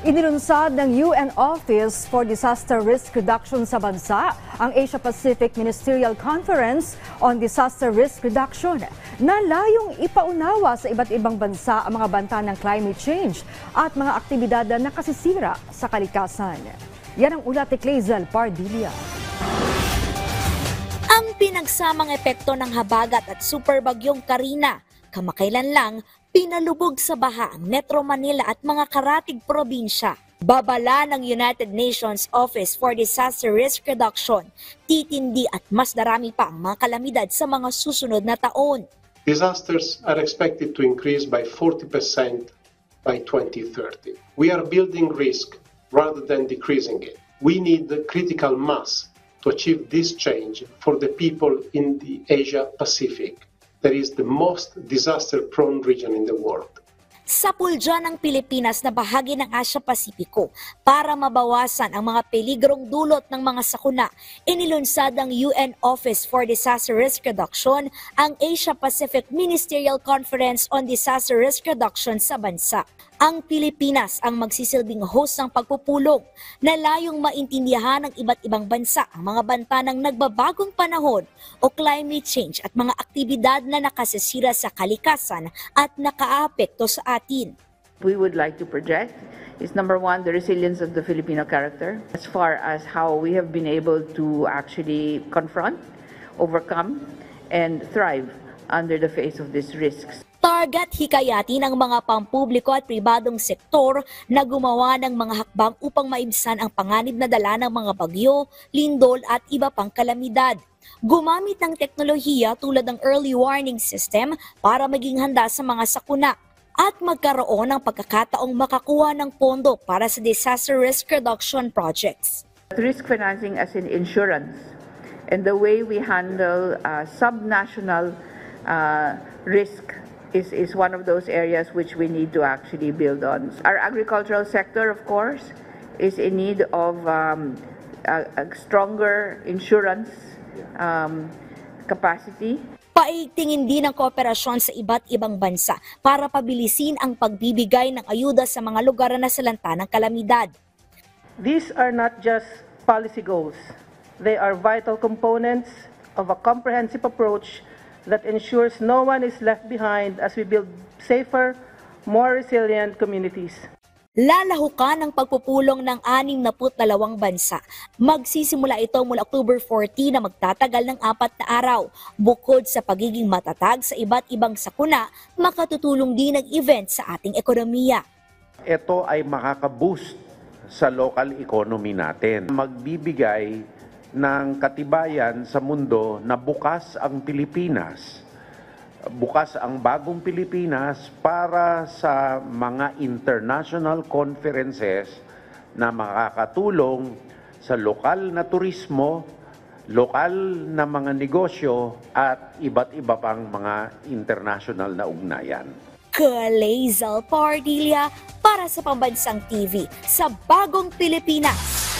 Inilunsad ng UN Office for Disaster Risk Reduction sa bansa ang Asia-Pacific Ministerial Conference on Disaster Risk Reduction na layong ipaunawa sa iba't ibang bansa ang mga banta ng climate change at mga aktibidad na nakasisira sa kalikasan. Yan ang ulat ni Clazel Pardilla. Ang pinagsamang epekto ng habagat at superbagyong Karina, kamakailan lang, pinalubog sa baha ang Metro Manila at mga karatig probinsya. Babala ng United Nations Office for Disaster Risk Reduction, titindi at mas darami pa ang mga kalamidad sa mga susunod na taon. Disasters are expected to increase by 40% by 2030. We are building risk rather than decreasing it. We need the critical mass to achieve this change for the people in the Asia Pacific. That is the most disaster-prone region in the world. Sa pulja ng Pilipinas na bahagi ng Asia-Pasipiko, para mabawasan ang mga peligrong dulot ng mga sakuna, inilunsad ng UN Office for Disaster Risk Reduction ang Asia-Pacific Ministerial Conference on Disaster Risk Reduction sa bansa. Ang Pilipinas ang magsisilbing host ng pagpupulong na layong maintindihan ng iba't ibang bansa ang mga banta ng nagbabagong panahon o climate change at mga aktibidad na nakasisira sa kalikasan at nakaapekto sa atin. We would like to project is number one, the resilience of the Filipino character as far as how we have been able to actually confront, overcome, and thrive under the face of these risks. Target hikayatin ng mga pampubliko at pribadong sektor na gumawa ng mga hakbang upang maibsan ang panganib na dala ng mga bagyo, lindol at iba pang kalamidad. Gumamit ng teknolohiya tulad ng early warning system para maging handa sa mga sakuna at magkaroon ng pagkakataong makakuha ng pondo para sa disaster risk reduction projects. Risk financing as in insurance and the way we handle subnational risk is one of those areas which we need to actually build on. Our agricultural sector, of course, is in need of a stronger insurance capacity. Paigtingin din ang kooperasyon sa iba't ibang bansa para pabilisin ang pagbibigay ng ayuda sa mga lugar na salanta ng kalamidad. These are not just policy goals. They are vital components of a comprehensive approach that ensures no one is left behind as we build safer, more resilient communities. Lalahukan ang pagpupulong ng 62 bansa. Magsisimula ito mula October 14 na magtatagal ng 4 na araw. Bukod sa pagiging matatag sa iba't ibang sakuna, makatutulong din ang event sa ating ekonomiya. Ito ay makaka-boost sa local economy natin. Magbibigay ng katibayan sa mundo na bukas ang Pilipinas. Bukas ang bagong Pilipinas para sa mga international conferences na makakatulong sa lokal na turismo, lokal na mga negosyo at iba't iba pang mga international na ugnayan. Clazel Pardilla para sa Pambansang TV sa Bagong Pilipinas.